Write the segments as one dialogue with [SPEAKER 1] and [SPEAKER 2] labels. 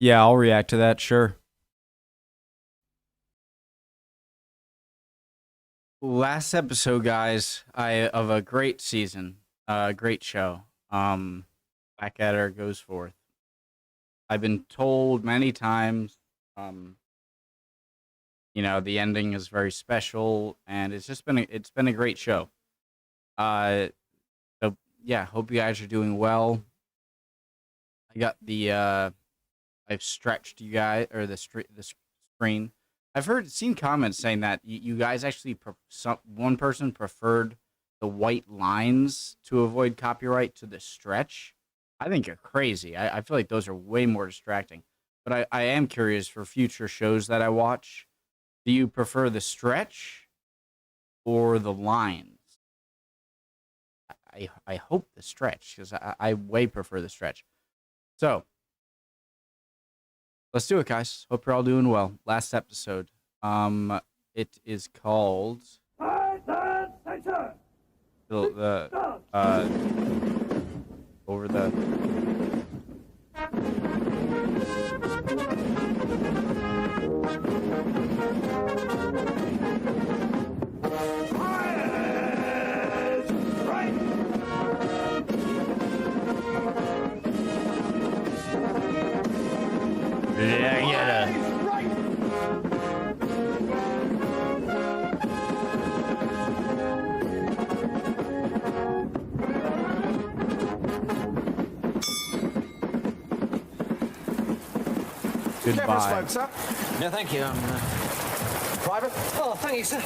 [SPEAKER 1] Yeah, I'll react to that, sure. Last episode, guys, of a great season, great show. Blackadder goes forth. I've been told many times, um, the ending is very special, and it's been a great show. Uh, so yeah, hope you guys are doing well. I got I've stretched you guys or the screen. I've seen comments saying that you guys actually one person preferred the white lines to avoid copyright to the stretch. I think you're crazy. I feel like those are way more distracting. But I am curious for future shows that I watch. Do you prefer the stretch or the lines? I hope the stretch, because I way prefer the stretch. So let's do it, guys. Hope you're all doing well. Last episode. It is called over the goodbye.
[SPEAKER 2] Sir.
[SPEAKER 3] No, thank you.
[SPEAKER 2] Private?
[SPEAKER 3] Oh, thank you, sir.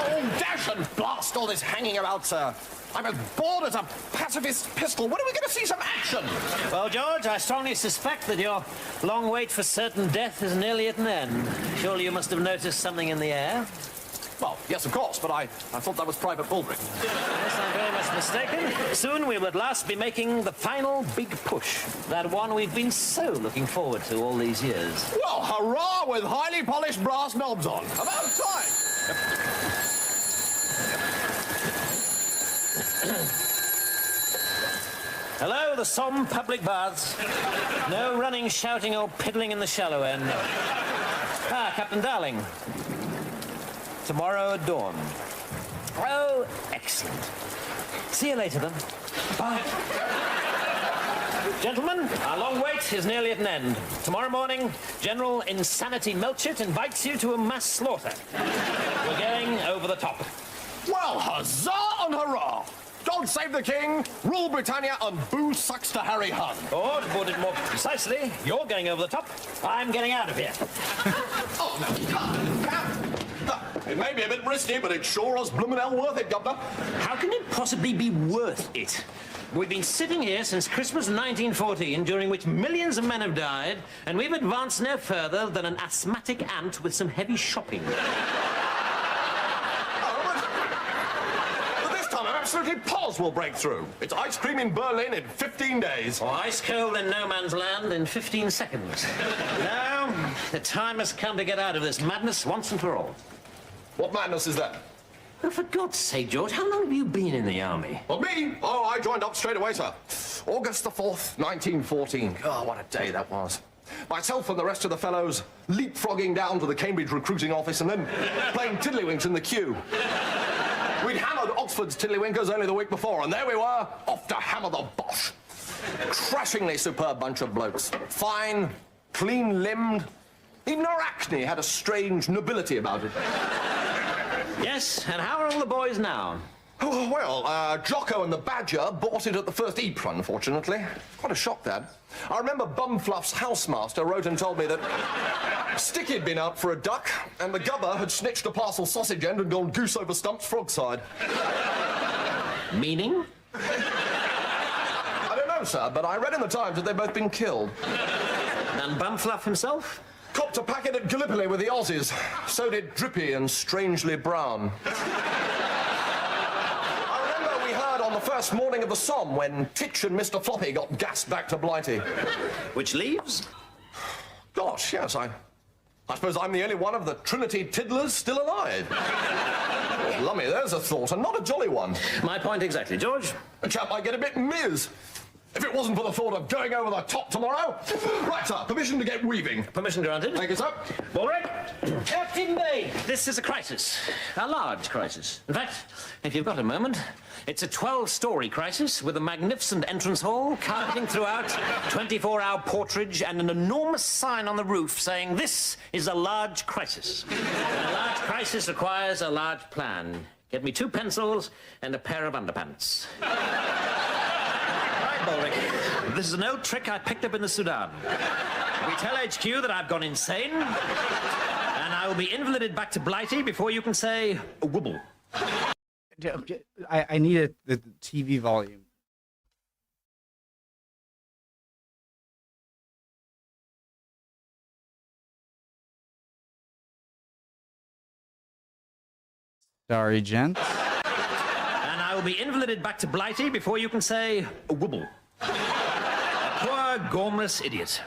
[SPEAKER 2] Oh, dash and blast all this hanging about, sir. I'm as bored as a pacifist pistol. When are we going to see some action?
[SPEAKER 3] Well, George, I strongly suspect that your long wait for certain death is nearly at an end. Surely you must have noticed something in the air?
[SPEAKER 2] Well, yes, of course, but I thought that was Private Baldrick.
[SPEAKER 3] Yes, I'm very much mistaken. Soon we will at last be making the final big push. That one we've been so looking forward to all these years.
[SPEAKER 2] Well, hurrah with highly polished brass knobs on. About time.
[SPEAKER 3] Hello, the Somme public baths. No running, shouting, or piddling in the shallow end. Ah, Captain Darling. Tomorrow at dawn. Oh, excellent. See you later, then. Bye. Gentlemen, our long wait is nearly at an end. Tomorrow morning, General Insanity Melchett invites you to a mass slaughter. We're going over the top.
[SPEAKER 2] Well, huzzah and hurrah! God save the King, rule Britannia, and boo sucks to Harry Hun.
[SPEAKER 3] Or, to put it more precisely, you're going over the top. I'm getting out of here.
[SPEAKER 2] Oh, no. It may be a bit risky, but it sure was bloomin' hell worth it, Governor.
[SPEAKER 3] How can it possibly be worth it? We've been sitting here since Christmas 1914, during which millions of men have died, and we've advanced no further than an asthmatic ant with some heavy shopping.
[SPEAKER 2] But this time I'm absolutely positive we'll break through. It's ice cream in Berlin in 15 days.
[SPEAKER 3] Or ice cold in no man's land in 15 seconds. Now, the time has come to get out of this madness once and for all.
[SPEAKER 2] What madness is that?
[SPEAKER 3] Oh, for God's sake, George, how long have you been in the army?
[SPEAKER 2] Well, me? Oh, I joined up straight away, sir. August the 4th, 1914. Oh, what a day that was. Myself and the rest of the fellows leapfrogging down to the Cambridge recruiting office and then playing tiddlywinks in the queue. We'd hammered Oxford's tiddlywinkers only the week before, and there we were, off to hammer the Bosch. Crashingly superb bunch of blokes. Fine, clean-limbed. Even our acne had a strange nobility about it.
[SPEAKER 3] Yes, and how are all the boys now?
[SPEAKER 2] Oh, well, Jocko and the Badger bought it at the first Ypres, unfortunately. Quite a shock, that. I remember Bumfluff's housemaster wrote and told me that Sticky'd been out for a duck, and the Gubber had snitched a parcel sausage end and gone goose over Stump's frog side.
[SPEAKER 3] Meaning?
[SPEAKER 2] I don't know, sir, but I read in the Times that they've both been killed.
[SPEAKER 3] And Bumfluff himself?
[SPEAKER 2] Copped a packet at Gallipoli with the Aussies. So did Drippy and Strangely Brown. I remember we heard on the first morning of the Somme when Titch and Mr. Floppy got gassed back to Blighty.
[SPEAKER 3] Which leaves?
[SPEAKER 2] Gosh, yes, I suppose I'm the only one of the Trinity Tiddlers still alive. Lummy, there's a thought, and not a jolly one.
[SPEAKER 3] My point exactly, George.
[SPEAKER 2] A chap might get a bit miz. If it wasn't for the thought of going over the top tomorrow. Right, sir, permission to get weaving.
[SPEAKER 3] Permission granted.
[SPEAKER 2] Thank you, sir.
[SPEAKER 3] Baldrick. Captain May. This is a crisis. A large crisis. In fact, if you've got a moment, it's a 12-story crisis with a magnificent entrance hall, carpeting throughout, 24-hour porterage, and an enormous sign on the roof saying, "This is a large crisis." And a large crisis requires a large plan. Get me 2 pencils and a pair of underpants. Right, Baldrick. This is an old trick I picked up in the Sudan. We tell HQ that I've gone insane, and I will be invalided back to Blighty before you can say wobble.
[SPEAKER 1] I need the TV volume. Sorry, gents.
[SPEAKER 3] And I will be invalided back to Blighty before you can say wobble. A poor, gormless idiot.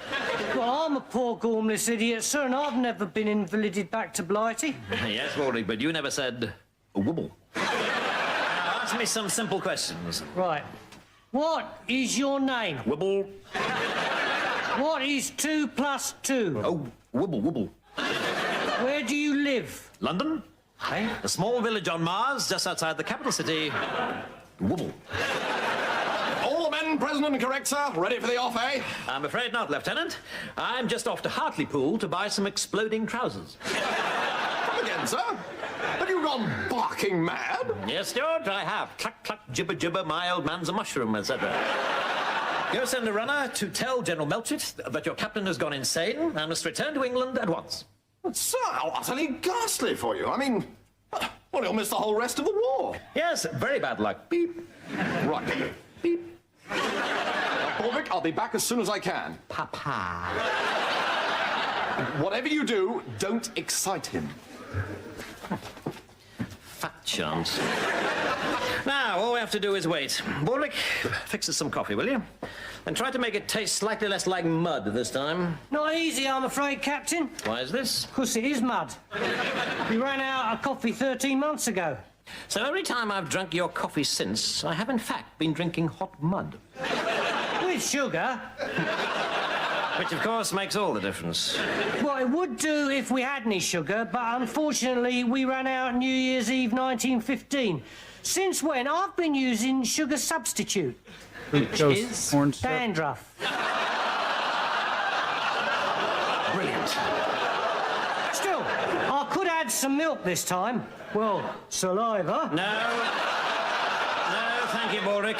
[SPEAKER 4] Well, I'm a poor gormless idiot, sir, and I've never been invalided back to Blighty.
[SPEAKER 3] Yes, Baldrick, but you never said wobble. Now, ask me some simple questions.
[SPEAKER 4] Right. What is your name?
[SPEAKER 3] Wobble.
[SPEAKER 4] What is 2 + 2?
[SPEAKER 3] Oh, wobble, wobble.
[SPEAKER 4] Where do you live?
[SPEAKER 3] London?
[SPEAKER 4] Eh?
[SPEAKER 3] A small village on Mars, just outside the capital city. Wobble.
[SPEAKER 2] All the men present and correct, sir. Ready for the off, eh?
[SPEAKER 3] I'm afraid not, Lieutenant. I'm just off to Hartlepool to buy some exploding trousers.
[SPEAKER 2] Come again, sir. Have you gone barking mad?
[SPEAKER 3] Yes, Stuart, I have. Cluck, cluck, gibber, gibber, my old man's a mushroom, etc. Go send a runner to tell General Melchett that your captain has gone insane and must return to England at once.
[SPEAKER 2] But, sir, how utterly ghastly for you. I mean, well, he'll miss the whole rest of the war.
[SPEAKER 3] Yes, very bad luck. Beep.
[SPEAKER 2] Right.
[SPEAKER 3] Beep.
[SPEAKER 2] Baldrick, I'll be back as soon as I can.
[SPEAKER 3] Papa.
[SPEAKER 2] Whatever you do, don't excite him.
[SPEAKER 3] Fat chance. Now, all we have to do is wait. Baldrick, fix us some coffee, will you? And try to make it taste slightly less like mud this time.
[SPEAKER 4] Not easy, I'm afraid, Captain.
[SPEAKER 3] Why is this?
[SPEAKER 4] 'Cause it is mud. We ran out of coffee 13 months ago.
[SPEAKER 3] So every time I've drunk your coffee since, I have in fact been drinking hot mud.
[SPEAKER 4] With sugar.
[SPEAKER 3] Which, of course, makes all the difference.
[SPEAKER 4] Well, it would do if we had any sugar, but unfortunately we ran out New Year's Eve 1915. Since when, I've been using sugar substitute.
[SPEAKER 1] Which
[SPEAKER 3] is
[SPEAKER 1] corn syrup.
[SPEAKER 4] Dandruff.
[SPEAKER 3] Brilliant.
[SPEAKER 4] Still, I could add some milk this time. Well, saliva.
[SPEAKER 3] No, thank you, Baldrick.